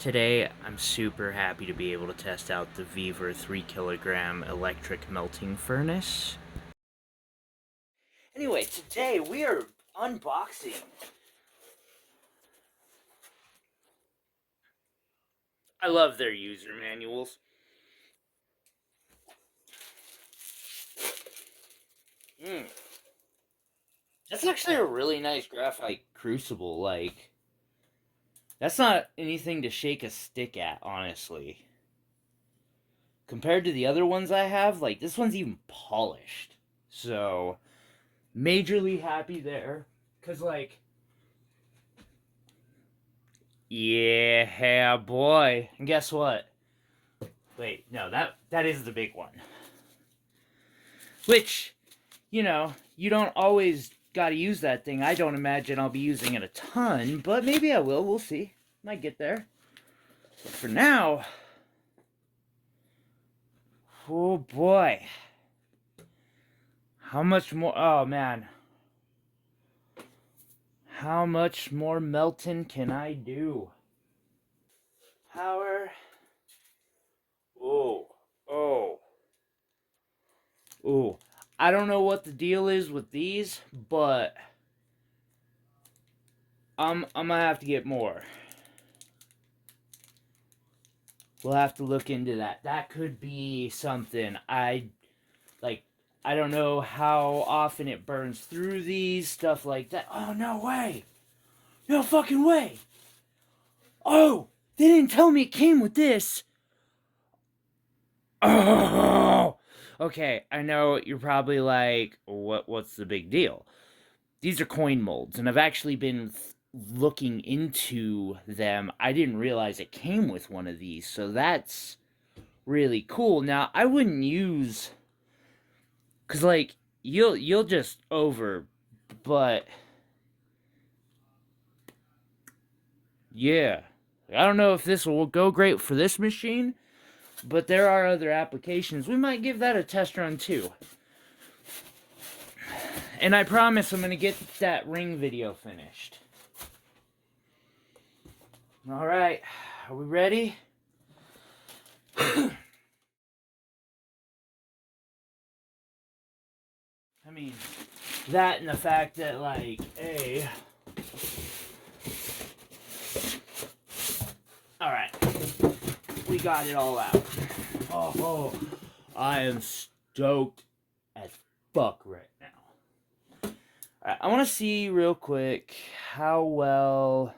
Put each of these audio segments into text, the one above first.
Today, I'm super happy to be able to test out the Vevor 3 kilogram electric melting furnace. Anyway, today we are unboxing. I love their user manuals. That's actually a really nice graphite crucible. Like, that's not anything to shake a stick at, honestly. Compared to the other ones I have, like, this one's even polished. So, majorly happy there. Because, like, yeah, boy. And guess what? Wait, no, that is the big one. Which, you don't always gotta use that thing. I don't imagine I'll be using it a ton, but maybe I will. We'll see. Might get there. But for now, oh boy. How much more? Oh man. How much more melting can I do? Power. Oh, oh, oh. I don't know what the deal is with these, but I'm gonna have to get more. We'll have to look into that. That could be something. I don't know how often it burns through these, stuff like that. Oh, no way. No fucking way. Oh, they didn't tell me it came with this. Oh. Okay, I know you're probably like, what's the big deal? These are coin molds, and I've actually been looking into them. I didn't realize it came with one of these, so that's really cool. Now, I wouldn't use, cause like you'll just over, but yeah, I don't know if this will go great for this machine, but there are other applications. We might give that a test run too. And I promise I'm gonna get that ring video finished. All right, are we ready? I mean, that and the fact that, like, hey. Alright. We got it all out. Oh, I am stoked as fuck right now. Alright, I want to see real quick how well.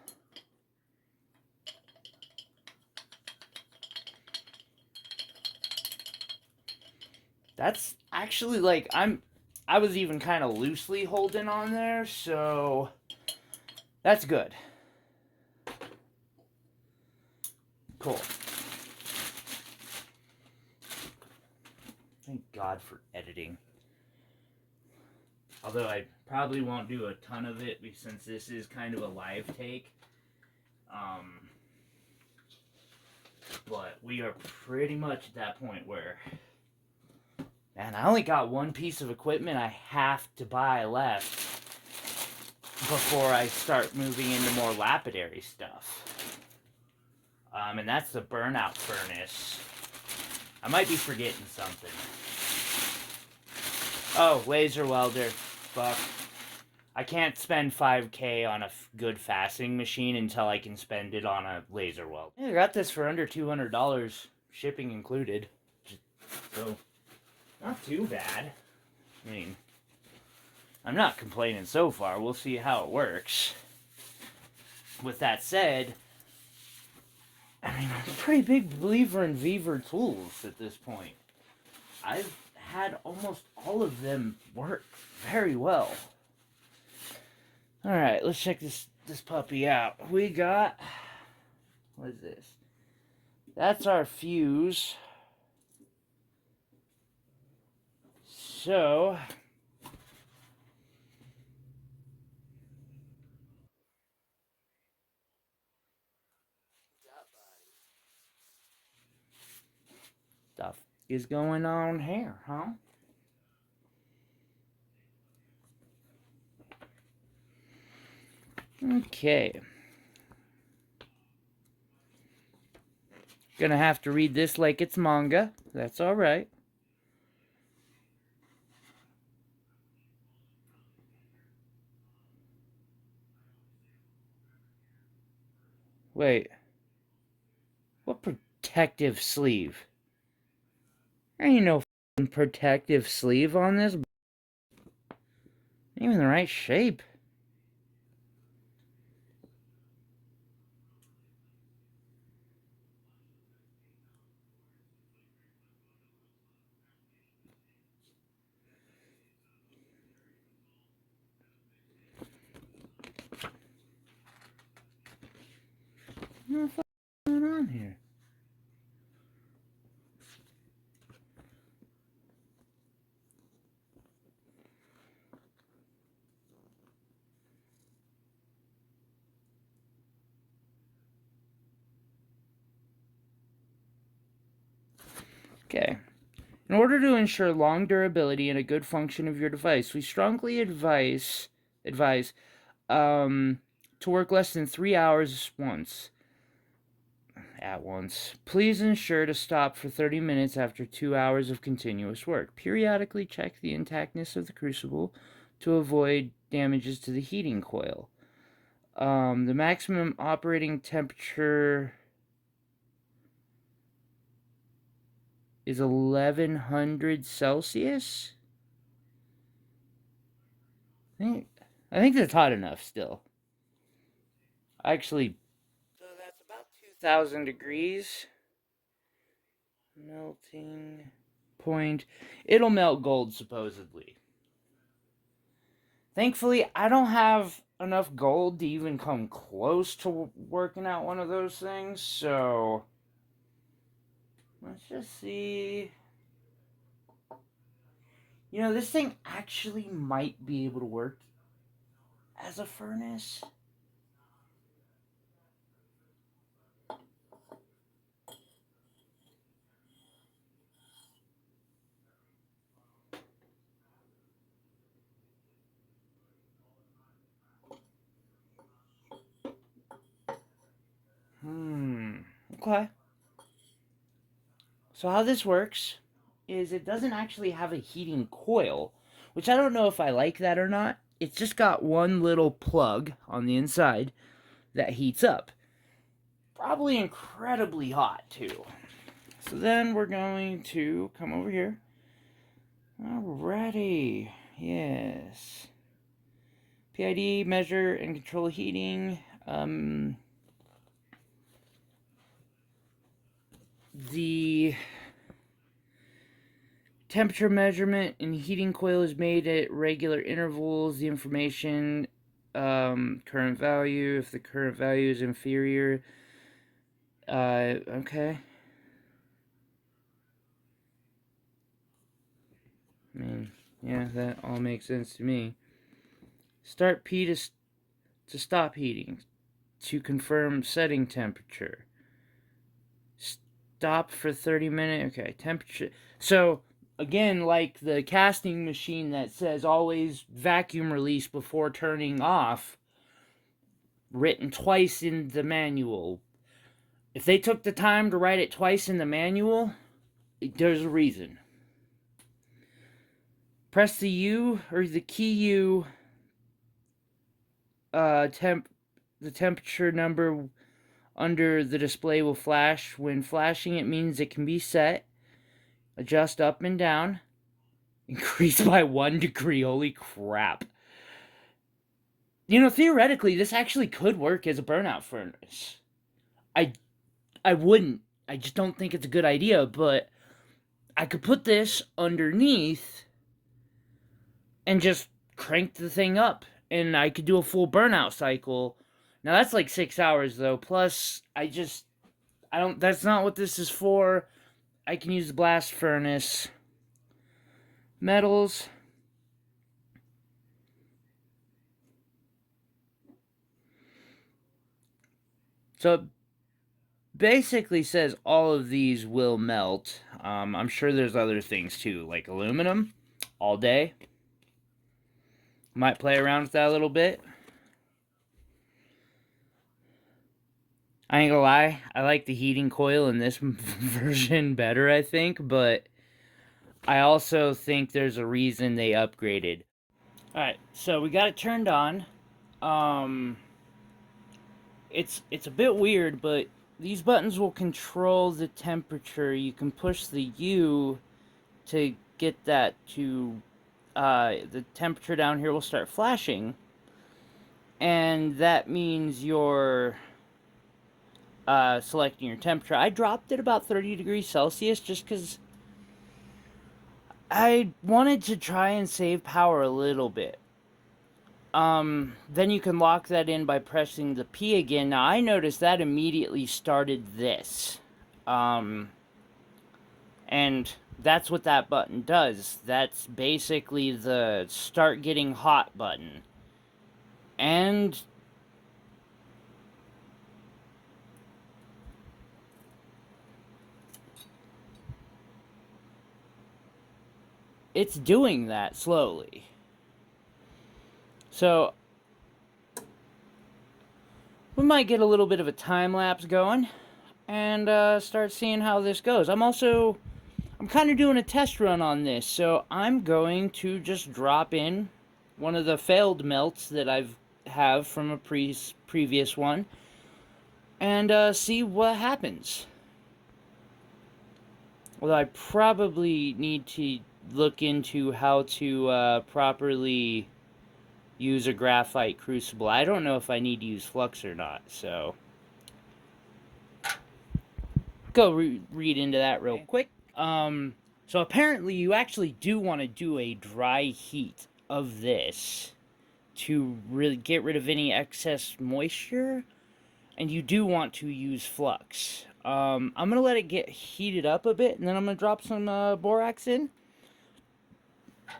That's actually, like, I was even kind of loosely holding on there, so that's good. Cool. Thank God for editing. Although I probably won't do a ton of it since this is kind of a live take. But we are pretty much at that point where, man, I only got one piece of equipment I have to buy left before I start moving into more lapidary stuff. And that's the burnout furnace. I might be forgetting something. Oh, laser welder. Fuck. I can't spend $5K on a good fastening machine until I can spend it on a laser weld. Yeah, I got this for under $200, shipping included. So, not too bad. I mean, I'm not complaining so far. We'll see how it works. With that said, I mean, I'm a pretty big believer in Vevor tools at this point. I've had almost all of them work very well. Alright, let's check this puppy out. We got, what is this? That's our fuse. So, stuff is going on here, huh? Okay. Gonna have to read this like it's manga. That's alright. Wait. What protective sleeve? There ain't no protective sleeve on this. Ain't even the right shape. What the fuck is going on here? Okay. In order to ensure long durability and a good function of your device, we strongly advise to work less than 3 hours at once. Please ensure to stop for 30 minutes after 2 hours of continuous work. Periodically check the intactness of the crucible to avoid damages to the heating coil. The maximum operating temperature is 1100 Celsius. I think that's hot enough still. Actually, so that's about 2000 degrees. Melting point. It'll melt gold, supposedly. Thankfully, I don't have enough gold to even come close to working out one of those things, so let's just see. You know, this thing actually might be able to work as a furnace. Okay. So how this works is it doesn't actually have a heating coil, which I don't know if I like that or not. It's just got one little plug on the inside that heats up. Probably incredibly hot too. So then we're going to come over here. Alrighty. Yes. PID, measure and control heating. The temperature measurement and heating coil is made at regular intervals. The information, current value, if the current value is inferior. Okay. I mean, yeah, that all makes sense to me. Start P to stop heating. To confirm setting temperature. Stop for 30 minutes. Okay, temperature. So, again, like the casting machine that says always vacuum release before turning off, written twice in the manual. If they took the time to write it twice in the manual, there's a reason. Press the U or the key U. The temperature number under the display will flash. When flashing, it means it can be set. Adjust up and down. Increase by 1 degree. Holy crap. You know, theoretically, this actually could work as a burnout furnace. I wouldn't. I just don't think it's a good idea, but I could put this underneath and just crank the thing up, and I could do a full burnout cycle. Now that's like 6 hours though. Plus, I don't. That's not what this is for. I can use the blast furnace. Metals. So it basically says all of these will melt. I'm sure there's other things too, like aluminum, all day. Might play around with that a little bit. I ain't gonna lie, I like the heating coil in this version better, I think, but I also think there's a reason they upgraded. Alright, so we got it turned on. Um, it's a bit weird, but these buttons will control the temperature. You can push the U to get that to, the temperature down here will start flashing. And that means you're selecting your temperature. I dropped it about 30 degrees Celsius just because I wanted to try and save power a little bit. Then you can lock that in by pressing the P again. Now, I noticed that immediately started this. And that's what that button does. That's basically the start getting hot button. And it's doing that slowly. So we might get a little bit of a time lapse going and start seeing how this goes. I'm kind of doing a test run on this, so I'm going to just drop in one of the failed melts that have from a previous one and see what happens. Although I probably need to look into how to properly use a graphite crucible. I don't know if I need to use flux or not, so go read into that real quick. So apparently you actually do want to do a dry heat of this to really get rid of any excess moisture, and you do want to use flux. I'm going to let it get heated up a bit, and then I'm going to drop some borax in.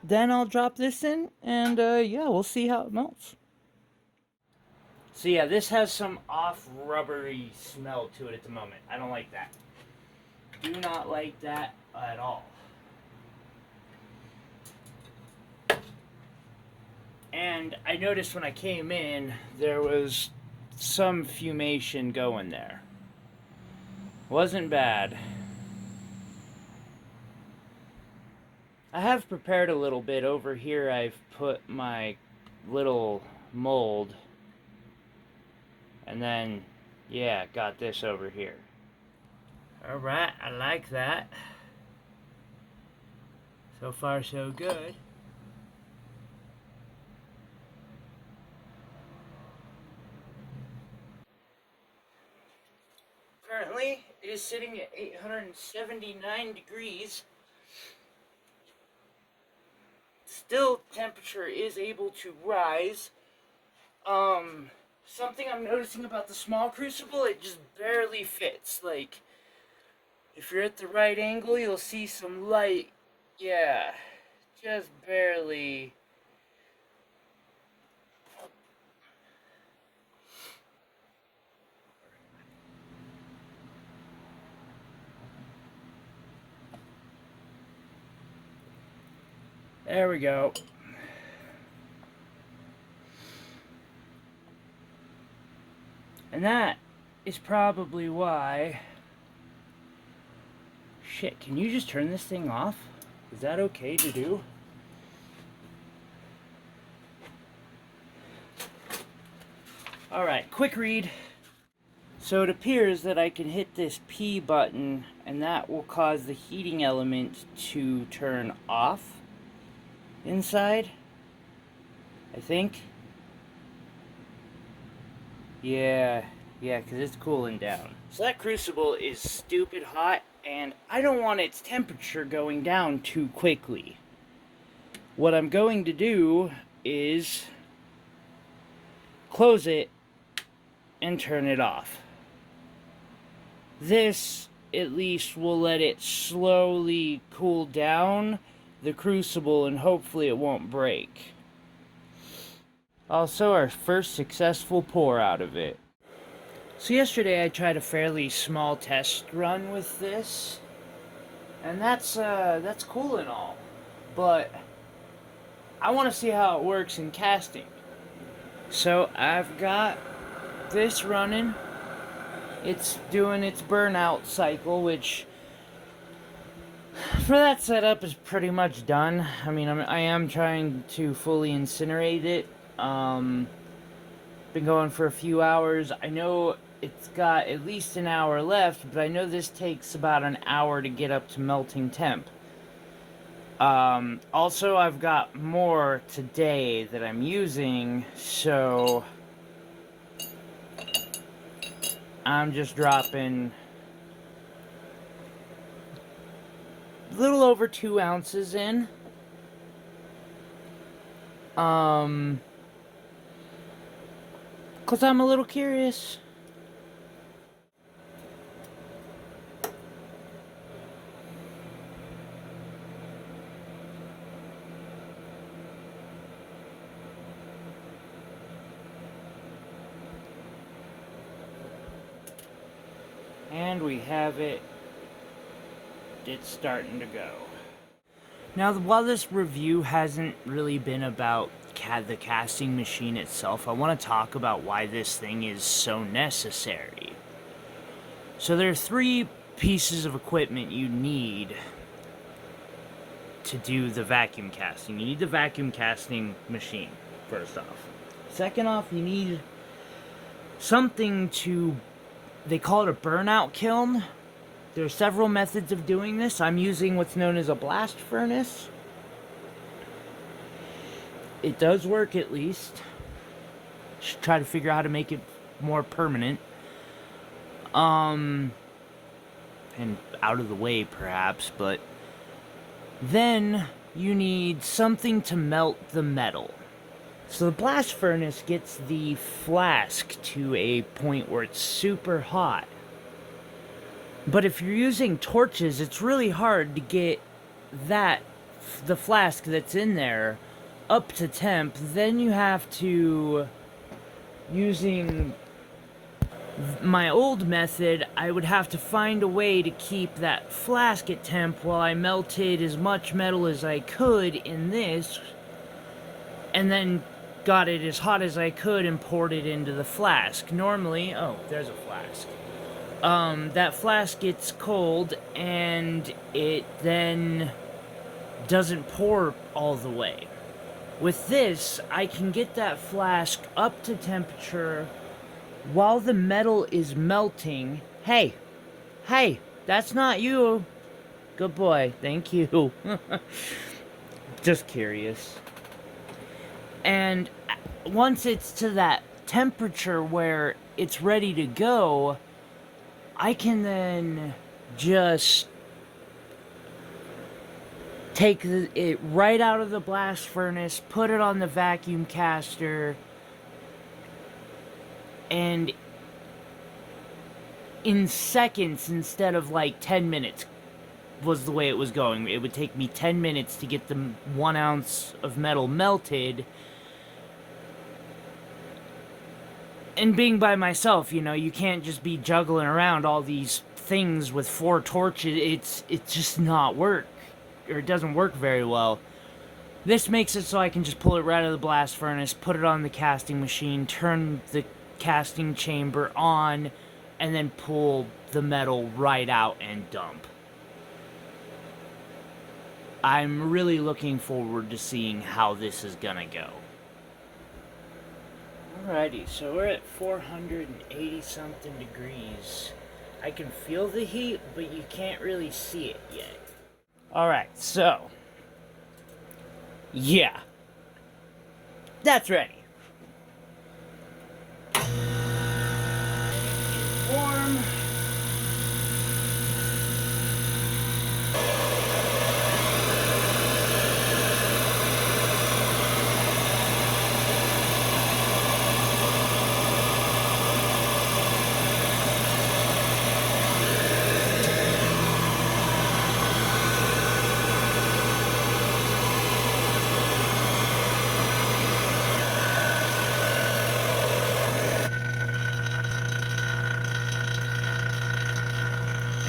Then I'll drop this in, and yeah, we'll see how it melts. So yeah, this has some off rubbery smell to it at the moment. I don't like that. Do not like that at all. And I noticed when I came in, there was some fumation going there. Wasn't bad. I have prepared a little bit over here. I've put my little mold. And then, yeah, got this over here. Alright, I like that. So far, so good. Currently, it is sitting at 879 degrees. Still, temperature is able to rise. Something I'm noticing about the small crucible, it just barely fits. Like, if you're at the right angle, you'll see some light. Yeah, just barely. There we go. And that is probably why... Shit, can you just turn this thing off? Is that okay to do? Alright, quick read. So it appears that I can hit this P button and that will cause the heating element to turn off inside, I think. Yeah, because it's cooling down. So that crucible is stupid hot, and I don't want its temperature going down too quickly. What I'm going to do is close it and turn it off. This, at least, will let it slowly cool down the crucible, and hopefully it won't break. Also, our first successful pour out of it. So yesterday I tried a fairly small test run with this, and that's cool and all, but I want to see how it works in casting. So I've got this running it's doing its burnout cycle, which for that setup is pretty much done. I mean, I am trying to fully incinerate it. Been going for a few hours. I know it's got at least an hour left, but I know this takes about an hour to get up to melting temp. Also, I've got more today that I'm using, so I'm just dropping a little over 2 ounces in. Cause I'm a little curious. And we have it. It's starting to go. Now, while this review hasn't really been about the casting machine itself, I want to talk about why this thing is so necessary. So there are 3 pieces of equipment you need to do the vacuum casting. You need the vacuum casting machine, first off. Second off, you need something to, they call it a burnout kiln. There are several methods of doing this. I'm using what's known as a blast furnace. It does work, at least. Should try to figure out how to make it more permanent. And out of the way, perhaps, but then you need something to melt the metal. So the blast furnace gets the flask to a point where it's super hot. But if you're using torches, it's really hard to get the flask that's in there, up to temp. Then you have to, using my old method, I would have to find a way to keep that flask at temp while I melted as much metal as I could in this, and then got it as hot as I could and poured it into the flask. Normally, oh, there's a flask. That flask gets cold, and it then doesn't pour all the way. With this, I can get that flask up to temperature while the metal is melting. Hey, that's not you. Good boy, thank you. Just curious. And once it's to that temperature where it's ready to go, I can then just take it right out of the blast furnace, put it on the vacuum caster, and in seconds instead of like 10 minutes was the way it was going. It would take me 10 minutes to get the 1 ounce of metal melted. And being by myself, you know, you can't just be juggling around all these things with 4 torches. It's just not work, or it doesn't work very well. This makes it so I can just pull it right out of the blast furnace, put it on the casting machine, turn the casting chamber on, and then pull the metal right out and dump. I'm really looking forward to seeing how this is gonna go. Alrighty, so we're at 480 something degrees. I can feel the heat, but you can't really see it yet. Alright, so yeah, that's ready. It's warm.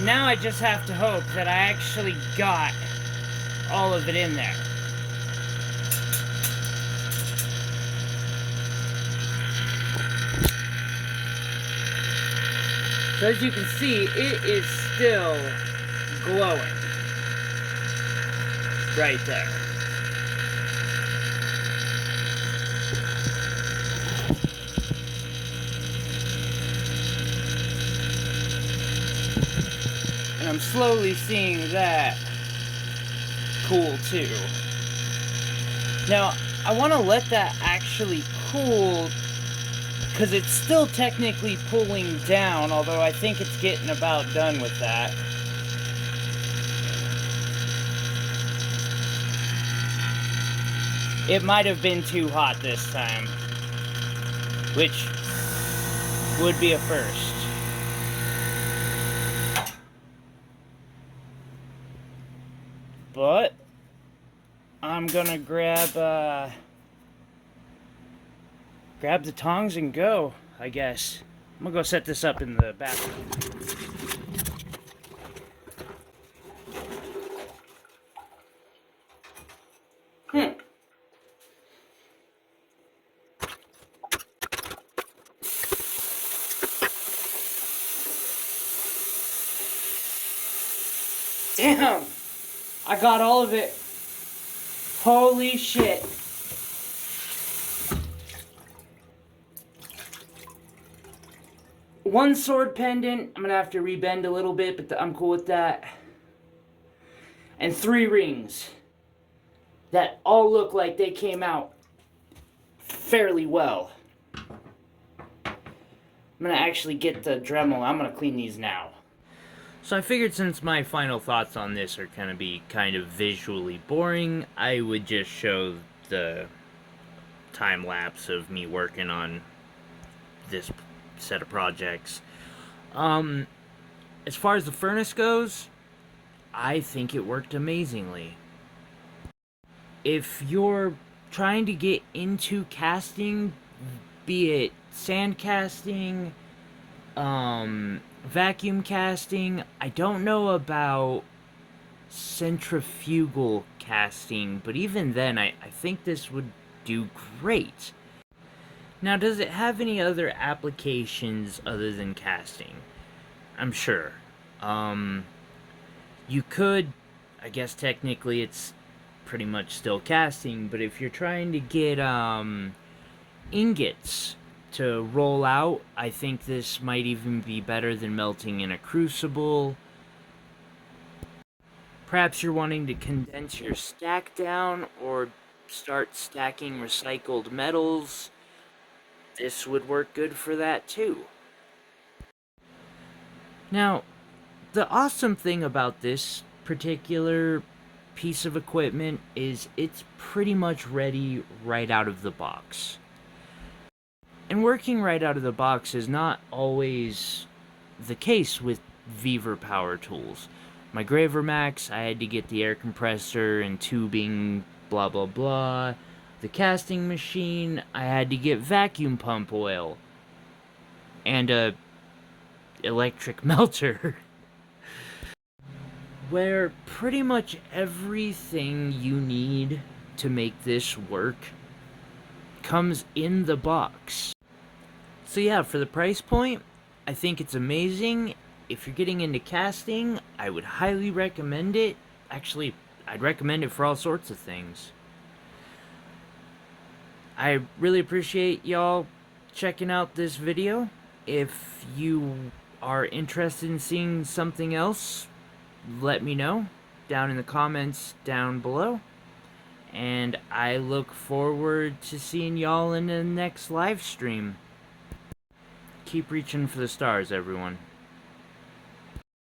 Now I just have to hope that I actually got all of it in there. So as you can see, it is still glowing. Right there. And I'm slowly seeing that cool too. Now, I want to let that actually cool because it's still technically pulling down, although I think it's getting about done with that. It might have been too hot this time, which would be a first. But I'm gonna grab the tongs and go, I guess. I'm gonna go set this up in the bathroom. Damn! I got all of it. Holy shit. One sword pendant. I'm gonna have to rebend a little bit, but I'm cool with that. And 3 rings that all look like they came out fairly well. I'm gonna actually get the Dremel. I'm gonna clean these now. So I figured since my final thoughts on this are gonna be kind of visually boring, I would just show the time lapse of me working on this set of projects. As far as the furnace goes, I think it worked amazingly. If you're trying to get into casting, be it sand casting, vacuum casting, I don't know about centrifugal casting, but even then, I think this would do great. Now, does it have any other applications other than casting? I'm sure. You could, I guess technically it's pretty much still casting, but if you're trying to get ingots to roll out, I think this might even be better than melting in a crucible. Perhaps you're wanting to condense your stack down or start stacking recycled metals. This would work good for that too. Now, the awesome thing about this particular piece of equipment is it's pretty much ready right out of the box. And working right out of the box is not always the case with Vevor power tools. My Graver Max, I had to get the air compressor and tubing, blah blah blah. The casting machine, I had to get vacuum pump oil. And a electric melter. Where pretty much everything you need to make this work comes in the box. So yeah, for the price point, I think it's amazing. If you're getting into casting, I would highly recommend it. Actually, I'd recommend it for all sorts of things. I really appreciate y'all checking out this video. If you are interested in seeing something else, let me know down in the comments down below. And I look forward to seeing y'all in the next live stream. Keep reaching for the stars, everyone.